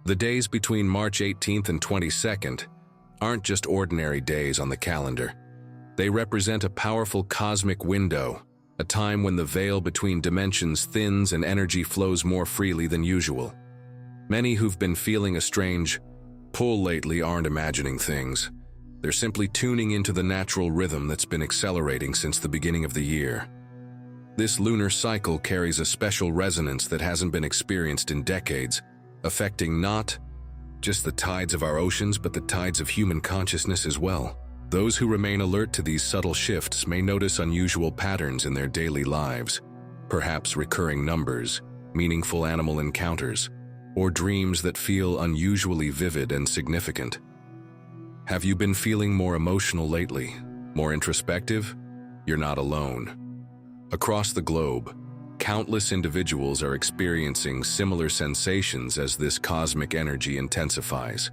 The days between March 18th and 22nd aren't just ordinary days on the calendar. They represent a powerful cosmic window, a time when the veil between dimensions thins and energy flows more freely than usual. Many who've been feeling a strange pull lately aren't imagining things. They're simply tuning into the natural rhythm that's been accelerating since the beginning of the year. This lunar cycle carries a special resonance that hasn't been experienced in decades, affecting not just the tides of our oceans, but the tides of human consciousness as well. Those who remain alert to these subtle shifts may notice unusual patterns in their daily lives, perhaps recurring numbers, meaningful animal encounters, or dreams that feel unusually vivid and significant. Have you been feeling more emotional lately? More introspective? You're not alone. Across the globe, countless individuals are experiencing similar sensations as this cosmic energy intensifies.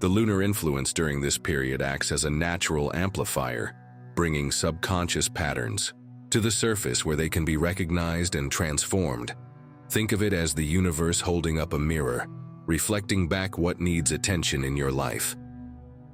The lunar influence during this period acts as a natural amplifier, bringing subconscious patterns to the surface where they can be recognized and transformed. Think of it as the universe holding up a mirror, reflecting back what needs attention in your life.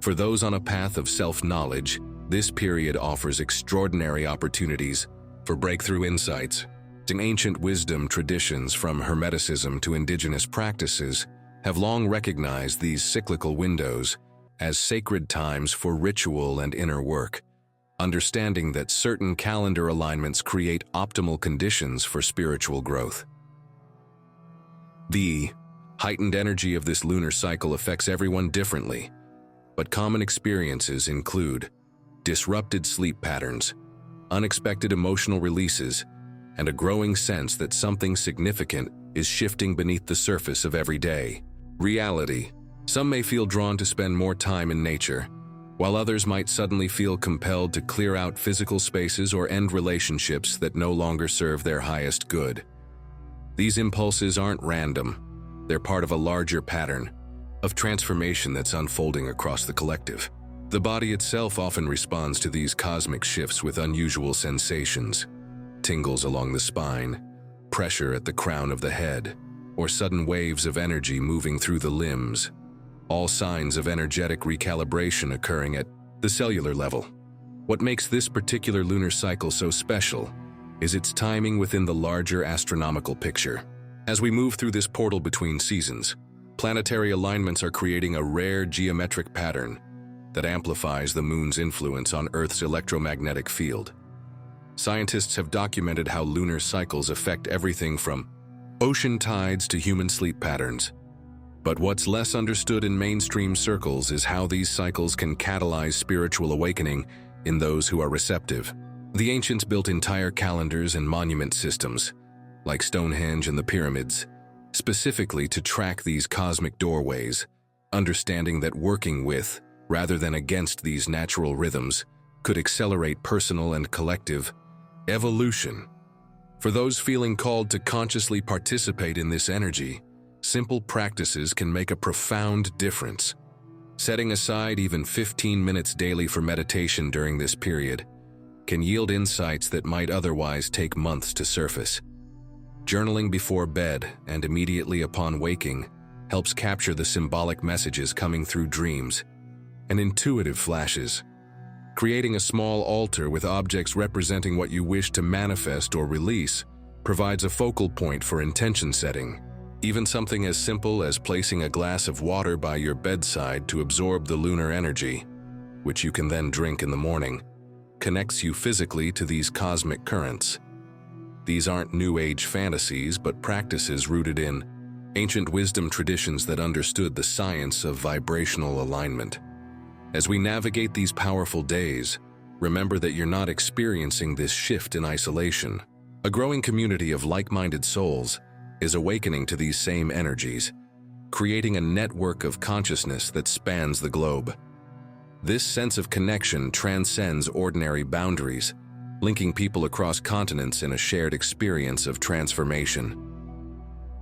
For those on a path of self-knowledge, this period offers extraordinary opportunities for breakthrough insights. Ancient wisdom traditions, from Hermeticism to indigenous practices, have long recognized these cyclical windows as sacred times for ritual and inner work, understanding that certain calendar alignments create optimal conditions for spiritual growth. The heightened energy of this lunar cycle affects everyone differently, but common experiences include disrupted sleep patterns, unexpected emotional releases, and a growing sense that something significant is shifting beneath the surface of everyday reality. Some may feel drawn to spend more time in nature, while others might suddenly feel compelled to clear out physical spaces or end relationships that no longer serve their highest good. These impulses aren't random. They're part of a larger pattern of transformation that's unfolding across the collective. The body itself often responds to these cosmic shifts with unusual sensations: tingles along the spine, pressure at the crown of the head, or sudden waves of energy moving through the limbs, all signs of energetic recalibration occurring at the cellular level. What makes this particular lunar cycle so special is its timing within the larger astronomical picture. As we move through this portal between seasons, planetary alignments are creating a rare geometric pattern that amplifies the moon's influence on Earth's electromagnetic field. Scientists have documented how lunar cycles affect everything from ocean tides to human sleep patterns. But what's less understood in mainstream circles is how these cycles can catalyze spiritual awakening in those who are receptive. The ancients built entire calendars and monument systems, like Stonehenge and the pyramids, specifically to track these cosmic doorways, understanding that working with, rather than against, these natural rhythms could accelerate personal and collective evolution. For those feeling called to consciously participate in this energy, simple practices can make a profound difference. Setting aside even 15 minutes daily for meditation during this period can yield insights that might otherwise take months to surface. Journaling before bed and immediately upon waking helps capture the symbolic messages coming through dreams and intuitive flashes. Creating a small altar with objects representing what you wish to manifest or release provides a focal point for intention setting. Even something as simple as placing a glass of water by your bedside to absorb the lunar energy, which you can then drink in the morning, connects you physically to these cosmic currents. These aren't New Age fantasies, but practices rooted in ancient wisdom traditions that understood the science of vibrational alignment. As we navigate these powerful days, remember that you're not experiencing this shift in isolation. A growing community of like-minded souls is awakening to these same energies, creating a network of consciousness that spans the globe. This sense of connection transcends ordinary boundaries, linking people across continents in a shared experience of transformation.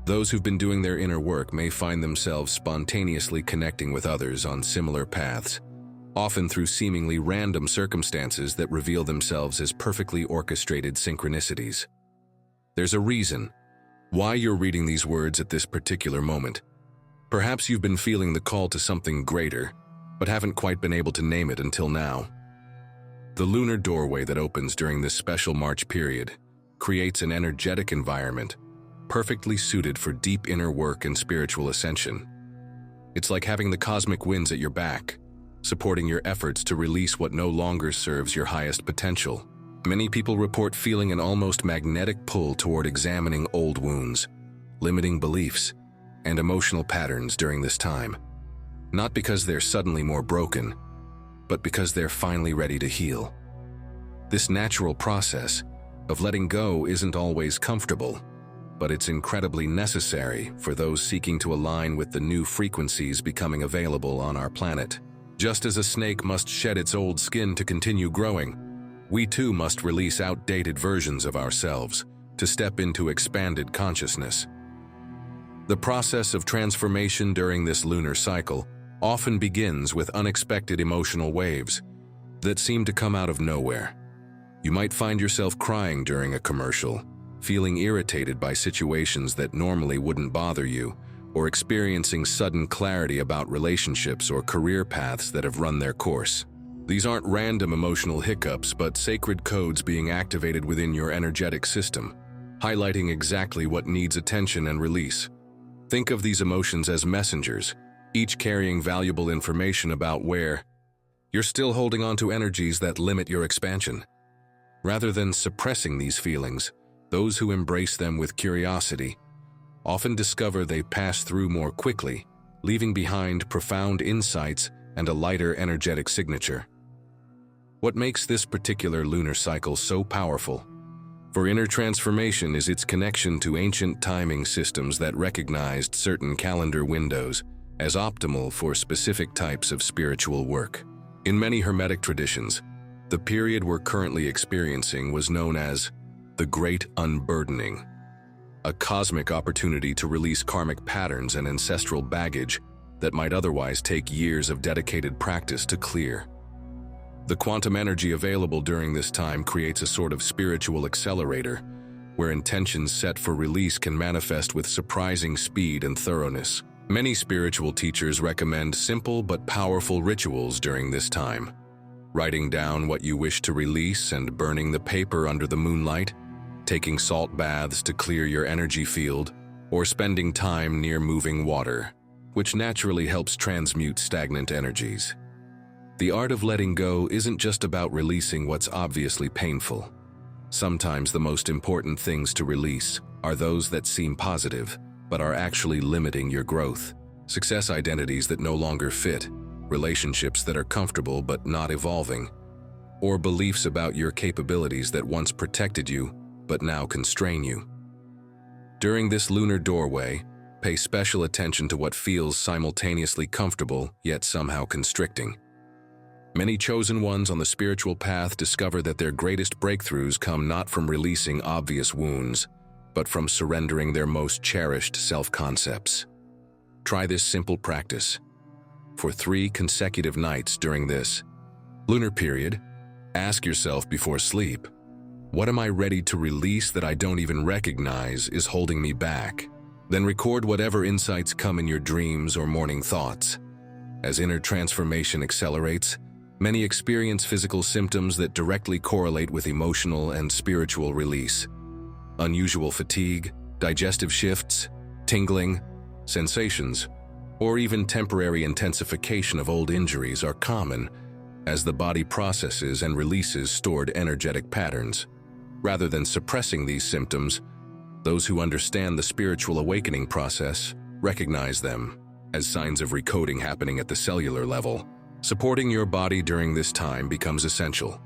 Those who've been doing their inner work may find themselves spontaneously connecting with others on similar paths, often through seemingly random circumstances that reveal themselves as perfectly orchestrated synchronicities. There's a reason why you're reading these words at this particular moment. Perhaps you've been feeling the call to something greater, but haven't quite been able to name it until now. The lunar doorway that opens during this special March period creates an energetic environment perfectly suited for deep inner work and spiritual ascension. It's like having the cosmic winds at your back, supporting your efforts to release what no longer serves your highest potential. Many people report feeling an almost magnetic pull toward examining old wounds, limiting beliefs, and emotional patterns during this time. Not because they're suddenly more broken, but because they're finally ready to heal. This natural process of letting go isn't always comfortable, but it's incredibly necessary for those seeking to align with the new frequencies becoming available on our planet. Just as a snake must shed its old skin to continue growing, we too must release outdated versions of ourselves to step into expanded consciousness. The process of transformation during this lunar cycle often begins with unexpected emotional waves that seem to come out of nowhere. You might find yourself crying during a commercial, feeling irritated by situations that normally wouldn't bother you, or experiencing sudden clarity about relationships or career paths that have run their course. These aren't random emotional hiccups, but sacred codes being activated within your energetic system, highlighting exactly what needs attention and release. Think of these emotions as messengers, each carrying valuable information about where you're still holding on to energies that limit your expansion. Rather than suppressing these feelings, those who embrace them with curiosity often discover they pass through more quickly, leaving behind profound insights and a lighter energetic signature. What makes this particular lunar cycle so powerful for inner transformation is its connection to ancient timing systems that recognized certain calendar windows as optimal for specific types of spiritual work. In many Hermetic traditions, the period we're currently experiencing was known as the Great Unburdening, a cosmic opportunity to release karmic patterns and ancestral baggage that might otherwise take years of dedicated practice to clear. The quantum energy available during this time creates a sort of spiritual accelerator, where intentions set for release can manifest with surprising speed and thoroughness. Many spiritual teachers recommend simple but powerful rituals during this time. Writing down what you wish to release and burning the paper under the moonlight, taking salt baths to clear your energy field, or spending time near moving water, which naturally helps transmute stagnant energies. The art of letting go isn't just about releasing what's obviously painful. Sometimes the most important things to release are those that seem positive, but are actually limiting your growth. Success identities that no longer fit, relationships that are comfortable but not evolving, or beliefs about your capabilities that once protected you but now constrain you. During this lunar doorway, pay special attention to what feels simultaneously comfortable yet somehow constricting. Many chosen ones on the spiritual path discover that their greatest breakthroughs come not from releasing obvious wounds, but from surrendering their most cherished self-concepts. Try this simple practice. For 3 consecutive nights during this lunar period, ask yourself before sleep, what am I ready to release that I don't even recognize is holding me back? Then record whatever insights come in your dreams or morning thoughts. As inner transformation accelerates, many experience physical symptoms that directly correlate with emotional and spiritual release. Unusual fatigue, digestive shifts, tingling, sensations, or even temporary intensification of old injuries are common as the body processes and releases stored energetic patterns. Rather than suppressing these symptoms, those who understand the spiritual awakening process recognize them as signs of recoding happening at the cellular level. Supporting your body during this time becomes essential.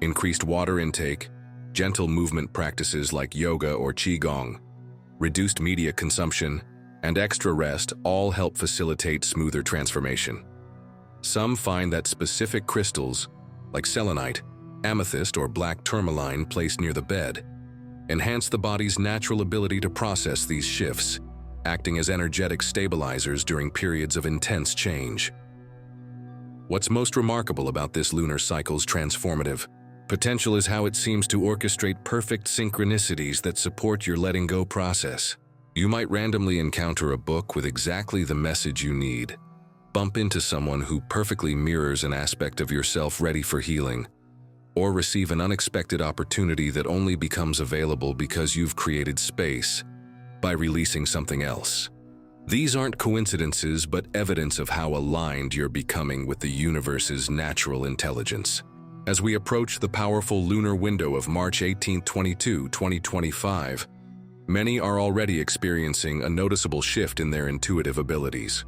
Increased water intake, gentle movement practices like yoga or qigong, reduced media consumption, and extra rest all help facilitate smoother transformation. Some find that specific crystals, like selenite, amethyst, or black tourmaline placed near the bed, enhance the body's natural ability to process these shifts, acting as energetic stabilizers during periods of intense change. What's most remarkable about this lunar cycle's transformative potential is how it seems to orchestrate perfect synchronicities that support your letting go process. You might randomly encounter a book with exactly the message you need, bump into someone who perfectly mirrors an aspect of yourself ready for healing, or receive an unexpected opportunity that only becomes available because you've created space by releasing something else. These aren't coincidences, but evidence of how aligned you're becoming with the universe's natural intelligence. As we approach the powerful lunar window of March 18, 2025, many are already experiencing a noticeable shift in their intuitive abilities.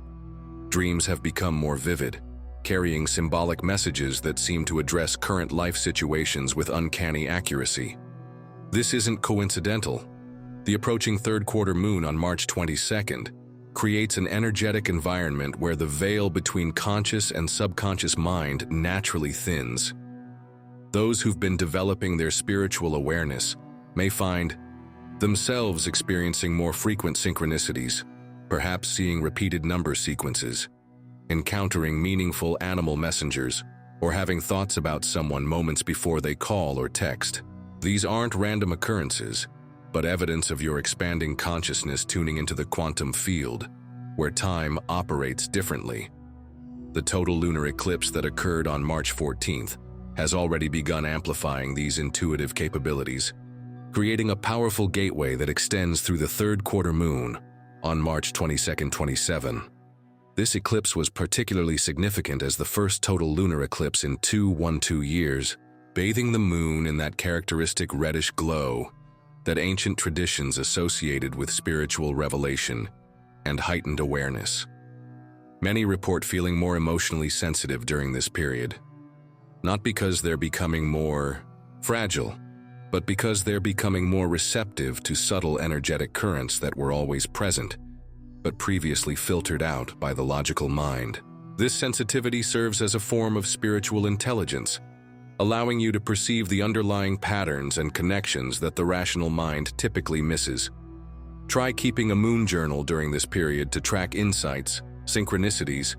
Dreams have become more vivid, carrying symbolic messages that seem to address current life situations with uncanny accuracy. This isn't coincidental. The approaching third quarter moon on March 22nd creates an energetic environment where the veil between conscious and subconscious mind naturally thins. Those who've been developing their spiritual awareness may find themselves experiencing more frequent synchronicities, perhaps seeing repeated number sequences, encountering meaningful animal messengers, or having thoughts about someone moments before they call or text. These aren't random occurrences, but evidence of your expanding consciousness tuning into the quantum field, where time operates differently. The total lunar eclipse that occurred on March 14th has already begun amplifying these intuitive capabilities, creating a powerful gateway that extends through the third quarter moon on March 22nd, 27. This eclipse was particularly significant as the first total lunar eclipse in 212 years, bathing the moon in that characteristic reddish glow that ancient traditions associated with spiritual revelation and heightened awareness. Many report feeling more emotionally sensitive during this period, not because they're becoming more fragile, but because they're becoming more receptive to subtle energetic currents that were always present, but previously filtered out by the logical mind. This sensitivity serves as a form of spiritual intelligence, allowing you to perceive the underlying patterns and connections that the rational mind typically misses. Try keeping a moon journal during this period to track insights, synchronicities,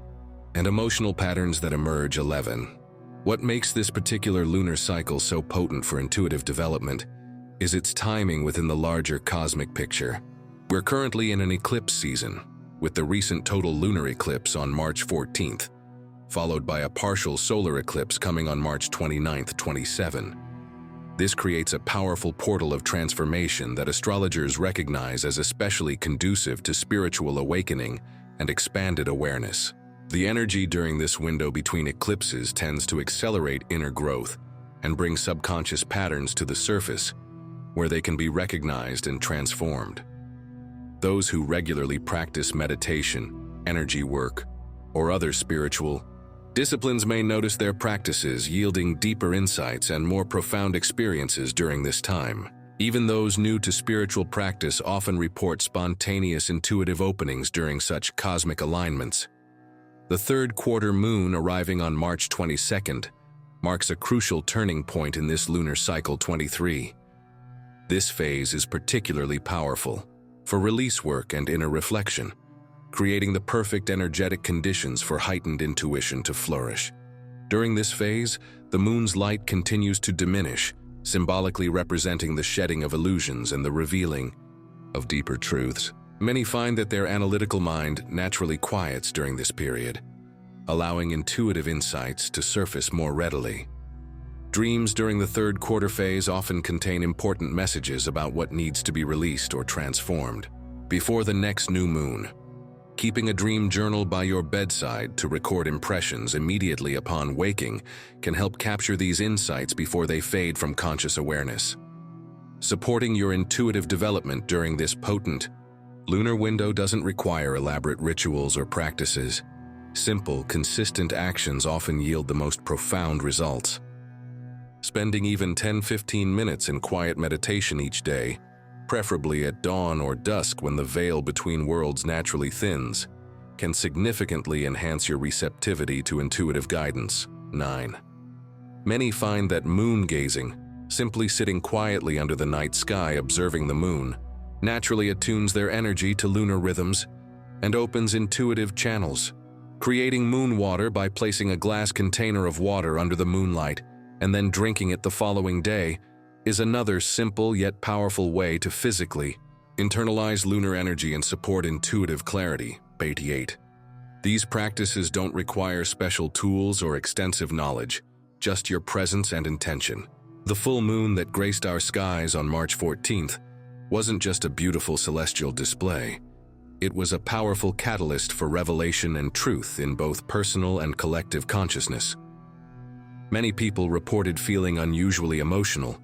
and emotional patterns that emerge. 11. What makes this particular lunar cycle so potent for intuitive development is its timing within the larger cosmic picture. We're currently in an eclipse season, with the recent total lunar eclipse on March 14th, followed by a partial solar eclipse coming on March 29th, 27. This creates a powerful portal of transformation that astrologers recognize as especially conducive to spiritual awakening and expanded awareness. The energy during this window between eclipses tends to accelerate inner growth and bring subconscious patterns to the surface, where they can be recognized and transformed. Those who regularly practice meditation, energy work, or other spiritual disciplines may notice their practices yielding deeper insights and more profound experiences during this time. Even those new to spiritual practice often report spontaneous intuitive openings during such cosmic alignments. The third quarter moon arriving on March 22nd marks a crucial turning point in this lunar cycle 23. This phase is particularly powerful for release work and inner reflection, creating the perfect energetic conditions for heightened intuition to flourish. During this phase, the moon's light continues to diminish, symbolically representing the shedding of illusions and the revealing of deeper truths. Many find that their analytical mind naturally quiets during this period, allowing intuitive insights to surface more readily. Dreams during the third quarter phase often contain important messages about what needs to be released or transformed. Before the next new moon, keeping a dream journal by your bedside to record impressions immediately upon waking can help capture these insights before they fade from conscious awareness. Supporting your intuitive development during this potent lunar window doesn't require elaborate rituals or practices. Simple, consistent actions often yield the most profound results. Spending even 10-15 minutes in quiet meditation each day, preferably at dawn or dusk when the veil between worlds naturally thins, can significantly enhance your receptivity to intuitive guidance. 9. Many find that moon gazing, simply sitting quietly under the night sky observing the moon, naturally attunes their energy to lunar rhythms and opens intuitive channels. Creating moon water by placing a glass container of water under the moonlight and then drinking it the following day is another simple yet powerful way to physically Internalize lunar energy and support intuitive clarity, 88. These practices don't require special tools or extensive knowledge, just your presence and intention. The full moon that graced our skies on March 14th wasn't just a beautiful celestial display. It was a powerful catalyst for revelation and truth in both personal and collective consciousness. Many people reported feeling unusually emotional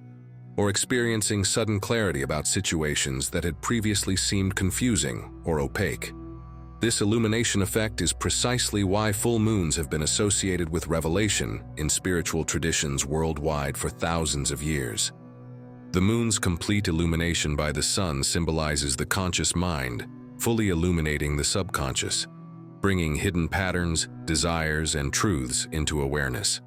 or experiencing sudden clarity about situations that had previously seemed confusing or opaque. This illumination effect is precisely why full moons have been associated with revelation in spiritual traditions worldwide for thousands of years. The moon's complete illumination by the sun symbolizes the conscious mind, fully illuminating the subconscious, bringing hidden patterns, desires, and truths into awareness.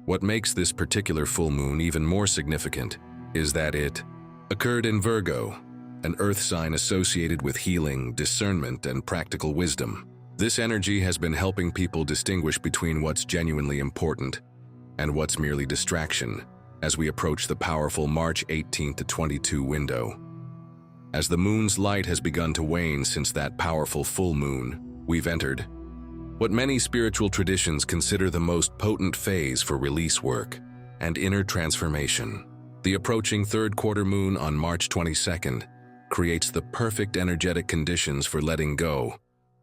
What makes this particular full moon even more significant is that it occurred in Virgo, an earth sign associated with healing, discernment, and practical wisdom. This energy has been helping people distinguish between what's genuinely important and what's merely distraction as we approach the powerful March 18 to 22 window. As the moon's light has begun to wane since that powerful full moon, we've entered what many spiritual traditions consider the most potent phase for release work and inner transformation. The approaching third quarter moon on March 22nd creates the perfect energetic conditions for letting go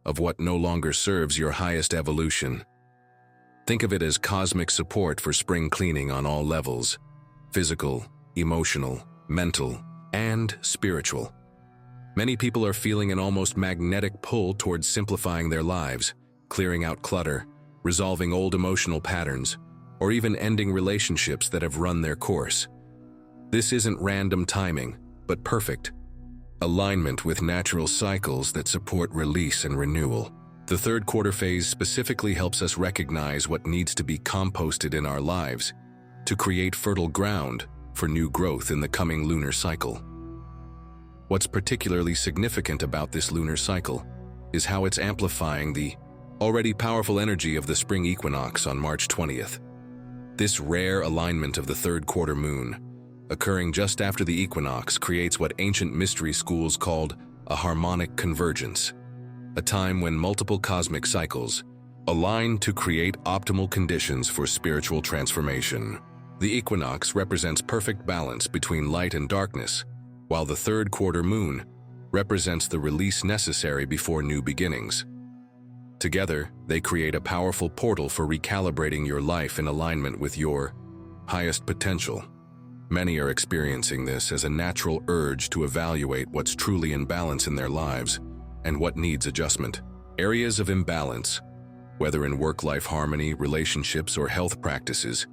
of what no longer serves your highest evolution. Think of it as cosmic support for spring cleaning on all levels: physical, emotional, mental, and spiritual. Many people are feeling an almost magnetic pull towards simplifying their lives, clearing out clutter, resolving old emotional patterns, or even ending relationships that have run their course. This isn't random timing, but perfect alignment with natural cycles that support release and renewal. The third quarter phase specifically helps us recognize what needs to be composted in our lives to create fertile ground for new growth in the coming lunar cycle. What's particularly significant about this lunar cycle is how it's amplifying the already powerful energy of the spring equinox on March 20th. This rare alignment of the third quarter moon, occurring just after the equinox, creates what ancient mystery schools called a harmonic convergence, a time when multiple cosmic cycles align to create optimal conditions for spiritual transformation. The equinox represents perfect balance between light and darkness, while the third quarter moon represents the release necessary before new beginnings. Together, they create a powerful portal for recalibrating your life in alignment with your highest potential. Many are experiencing this as a natural urge to evaluate what's truly in balance in their lives and what needs adjustment. Areas of imbalance, whether in work-life harmony, relationships, or health practices,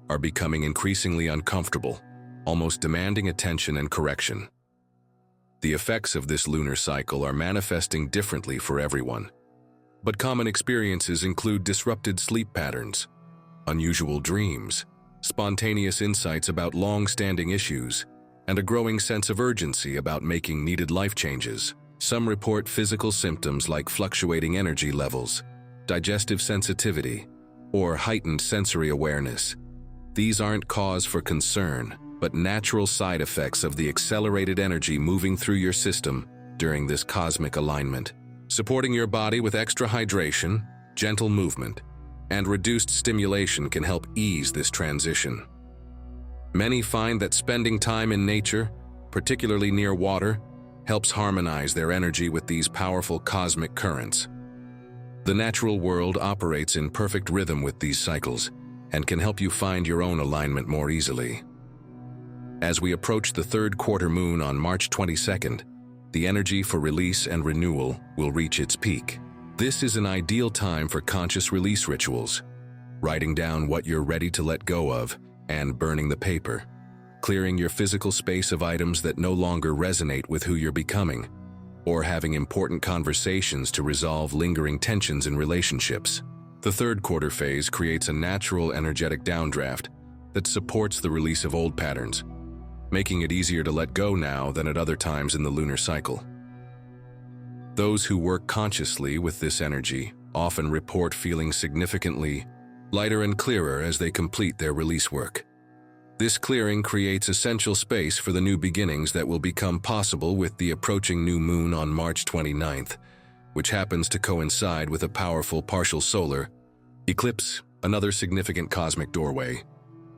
are becoming increasingly uncomfortable, almost demanding attention and correction. The effects of this lunar cycle are manifesting differently for everyone, but common experiences include disrupted sleep patterns, unusual dreams, spontaneous insights about long-standing issues, and a growing sense of urgency about making needed life changes. Some report physical symptoms like fluctuating energy levels, digestive sensitivity, or heightened sensory awareness. These aren't cause for concern, but natural side effects of the accelerated energy moving through your system during this cosmic alignment. Supporting your body with extra hydration, gentle movement, and reduced stimulation can help ease this transition. Many find that spending time in nature, particularly near water, helps harmonize their energy with these powerful cosmic currents. The natural world operates in perfect rhythm with these cycles and can help you find your own alignment more easily. As we approach the third quarter moon on March 22nd, the energy for release and renewal will reach its peak. This is an ideal time for conscious release rituals, writing down what you're ready to let go of and burning the paper, clearing your physical space of items that no longer resonate with who you're becoming, or having important conversations to resolve lingering tensions in relationships. The third quarter phase creates a natural energetic downdraft that supports the release of old patterns, making it easier to let go now than at other times in the lunar cycle. Those who work consciously with this energy often report feeling significantly lighter and clearer as they complete their release work. This clearing creates essential space for the new beginnings that will become possible with the approaching new moon on March 29th, which happens to coincide with a powerful partial solar eclipse, another significant cosmic doorway.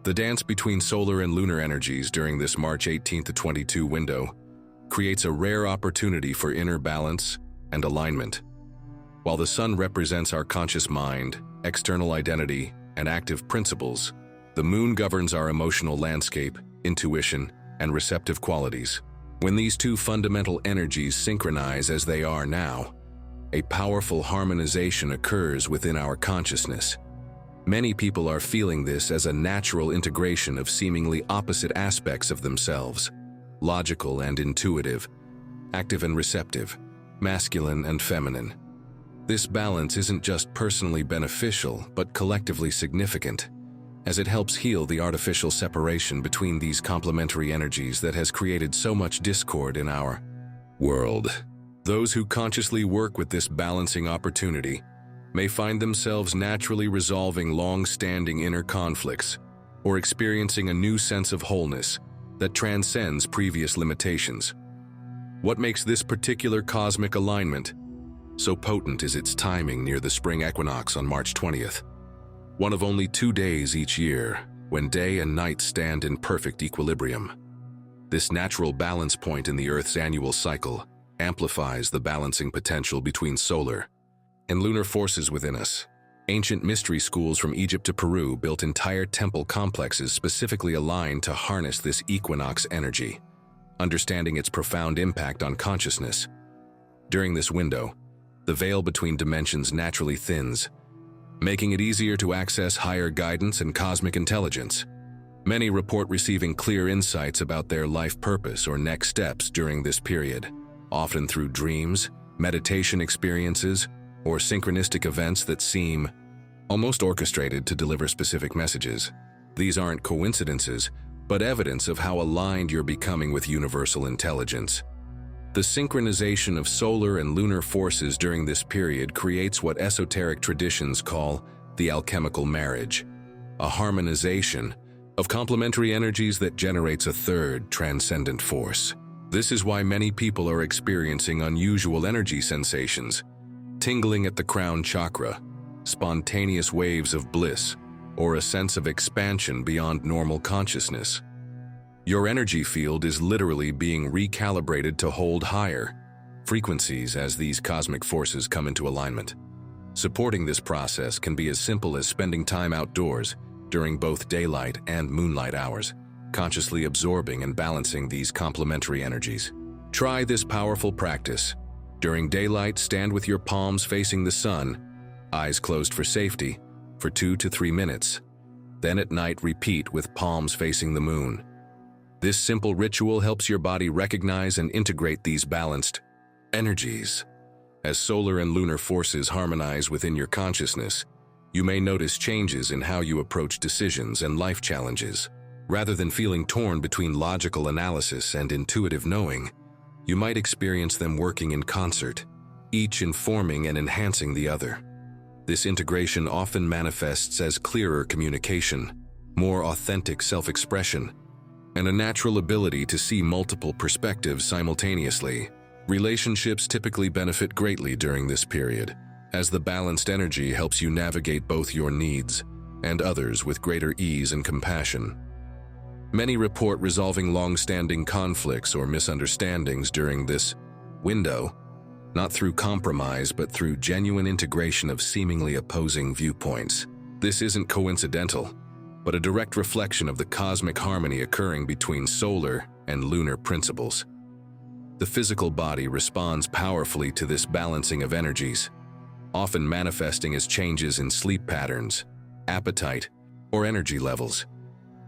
The dance between solar and lunar energies during this March 18 to 22 window creates a rare opportunity for inner balance and alignment. While the sun represents our conscious mind, external identity, and active principles, the moon governs our emotional landscape, intuition, and receptive qualities. When these two fundamental energies synchronize as they are now, a powerful harmonization occurs within our consciousness. Many people are feeling this as a natural integration of seemingly opposite aspects of themselves: logical and intuitive, active and receptive, masculine and feminine. This balance isn't just personally beneficial, but collectively significant, as it helps heal the artificial separation between these complementary energies that has created so much discord in our world. Those who consciously work with this balancing opportunity may find themselves naturally resolving long-standing inner conflicts or experiencing a new sense of wholeness that transcends previous limitations. What makes this particular cosmic alignment so potent is its timing near the spring equinox on March 20th, one of only 2 days each year when day and night stand in perfect equilibrium. This natural balance point in the Earth's annual cycle amplifies the balancing potential between solar and lunar forces within us. Ancient mystery schools from Egypt to Peru built entire temple complexes specifically aligned to harness this equinox energy, understanding its profound impact on consciousness. During this window, the veil between dimensions naturally thins, making it easier to access higher guidance and cosmic intelligence. Many report receiving clear insights about their life purpose or next steps during this period, often through dreams, meditation experiences, or synchronistic events that seem almost orchestrated to deliver specific messages. These aren't coincidences, but evidence of how aligned you're becoming with universal intelligence. The synchronization of solar and lunar forces during this period creates what esoteric traditions call the alchemical marriage, a harmonization of complementary energies that generates a third transcendent force. This is why many people are experiencing unusual energy sensations, tingling at the crown chakra, spontaneous waves of bliss, or a sense of expansion beyond normal consciousness. Your energy field is literally being recalibrated to hold higher frequencies as these cosmic forces come into alignment. Supporting this process can be as simple as spending time outdoors during both daylight and moonlight hours, consciously absorbing and balancing these complementary energies. Try this powerful practice. During daylight, stand with your palms facing the sun, eyes closed for safety, for 2 to 3 minutes. Then at night, repeat with palms facing the moon. This simple ritual helps your body recognize and integrate these balanced energies. As solar and lunar forces harmonize within your consciousness, you may notice changes in how you approach decisions and life challenges. Rather than feeling torn between logical analysis and intuitive knowing, you might experience them working in concert, each informing and enhancing the other. This integration often manifests as clearer communication, more authentic self-expression, and a natural ability to see multiple perspectives simultaneously. Relationships typically benefit greatly during this period, as the balanced energy helps you navigate both your needs and others with greater ease and compassion. Many report resolving long-standing conflicts or misunderstandings during this window, not through compromise but through genuine integration of seemingly opposing viewpoints. This isn't coincidental, but a direct reflection of the cosmic harmony occurring between solar and lunar principles. The physical body responds powerfully to this balancing of energies, often manifesting as changes in sleep patterns, appetite, or energy levels.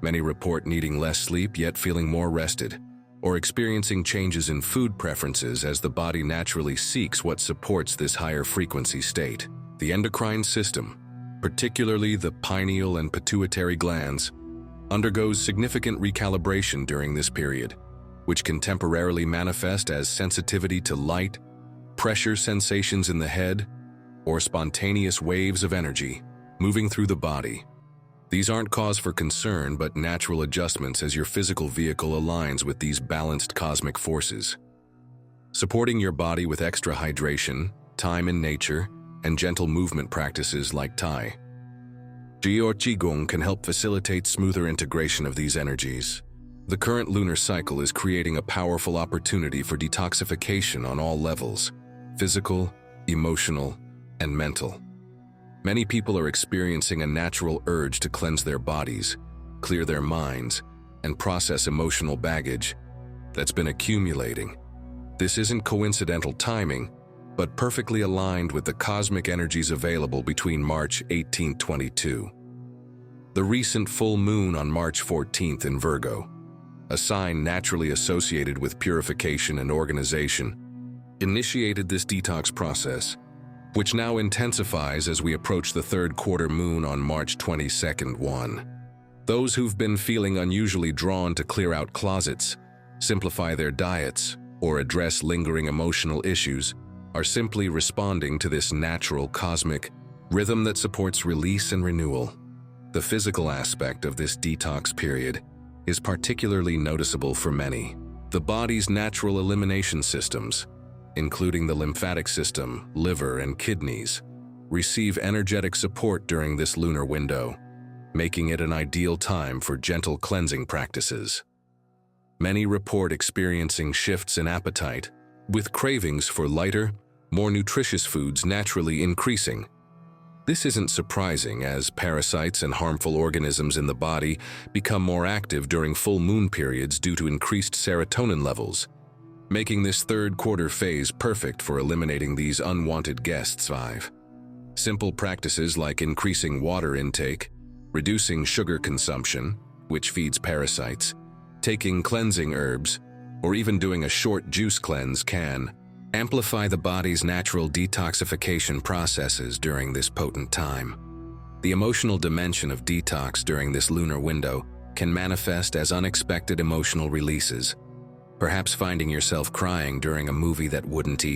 Many report needing less sleep yet feeling more rested, or experiencing changes in food preferences as the body naturally seeks what supports this higher frequency state. The endocrine system, particularly the pineal and pituitary glands, undergoes significant recalibration during this period, which can temporarily manifest as sensitivity to light, pressure sensations in the head, or spontaneous waves of energy moving through the body. These aren't cause for concern, but natural adjustments as your physical vehicle aligns with these balanced cosmic forces. Supporting your body with extra hydration, time in nature, and gentle movement practices like Tai Chi or Qigong can help facilitate smoother integration of these energies. The current lunar cycle is creating a powerful opportunity for detoxification on all levels: physical, emotional, and mental. Many people are experiencing a natural urge to cleanse their bodies, clear their minds, and process emotional baggage that's been accumulating. This isn't coincidental timing, but perfectly aligned with the cosmic energies available between March 18-22. The recent full moon on March 14th in Virgo, a sign naturally associated with purification and organization, initiated this detox process, which now intensifies as we approach the third quarter moon on March 22nd. Those who've been feeling unusually drawn to clear out closets, simplify their diets, or address lingering emotional issues are simply responding to this natural cosmic rhythm that supports release and renewal. The physical aspect of this detox period is particularly noticeable for many. The body's natural elimination systems, including the lymphatic system, liver, and kidneys, receive energetic support during this lunar window, making it an ideal time for gentle cleansing practices. Many report experiencing shifts in appetite, with cravings for lighter, more nutritious foods naturally increasing. This isn't surprising, as parasites and harmful organisms in the body become more active during full moon periods due to increased serotonin levels, making this third quarter phase perfect for eliminating these unwanted guests. 5. Simple practices like increasing water intake, reducing sugar consumption, which feeds parasites, taking cleansing herbs, or even doing a short juice cleanse can amplify the body's natural detoxification processes during this potent time. The emotional dimension of detox during this lunar window can manifest as unexpected emotional releases, perhaps finding yourself crying during a movie that wouldn't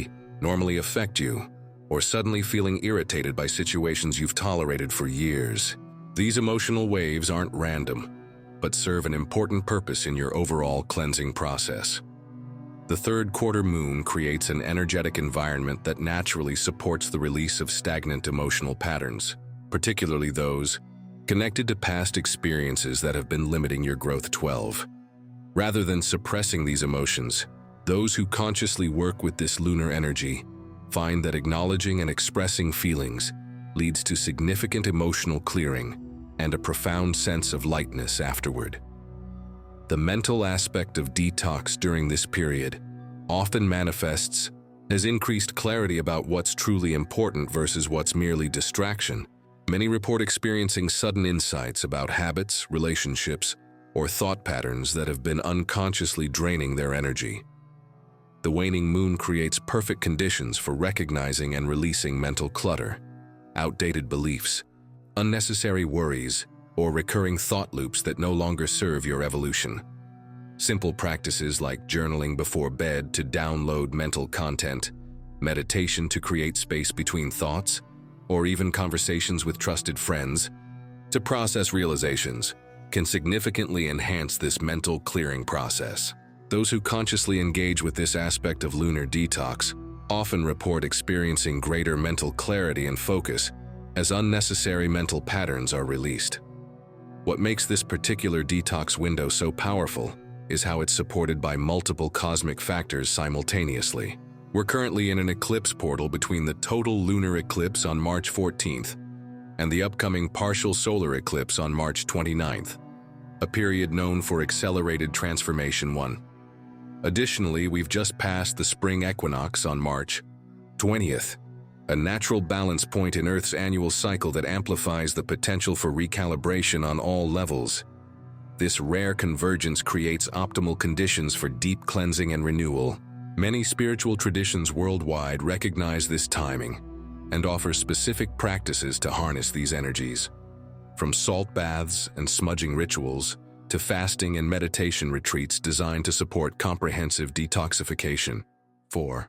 normally affect you, or suddenly feeling irritated by situations you've tolerated for years. These emotional waves aren't random, but serve an important purpose in your overall cleansing process. The third quarter moon creates an energetic environment that naturally supports the release of stagnant emotional patterns, particularly those connected to past experiences that have been limiting your growth. 12. Rather than suppressing these emotions, those who consciously work with this lunar energy find that acknowledging and expressing feelings leads to significant emotional clearing and a profound sense of lightness afterward. The mental aspect of detox during this period often manifests as increased clarity about what's truly important versus what's merely distraction. Many report experiencing sudden insights about habits, relationships, or thought patterns that have been unconsciously draining their energy. The waning moon creates perfect conditions for recognizing and releasing mental clutter, outdated beliefs, unnecessary worries, or recurring thought loops that no longer serve your evolution. Simple practices like journaling before bed to download mental content, meditation to create space between thoughts, or even conversations with trusted friends to process realizations can significantly enhance this mental clearing process. Those who consciously engage with this aspect of lunar detox often report experiencing greater mental clarity and focus as unnecessary mental patterns are released. What makes this particular detox window so powerful is how it's supported by multiple cosmic factors simultaneously. We're currently in an eclipse portal between the total lunar eclipse on March 14th and the upcoming partial solar eclipse on March 29th, a period known for accelerated transformation. 1. Additionally, we've just passed the spring equinox on March 20th, a natural balance point in Earth's annual cycle that amplifies the potential for recalibration on all levels. This rare convergence creates optimal conditions for deep cleansing and renewal. Many spiritual traditions worldwide recognize this timing and offer specific practices to harness these energies. From salt baths and smudging rituals to fasting and meditation retreats designed to support comprehensive detoxification. 4.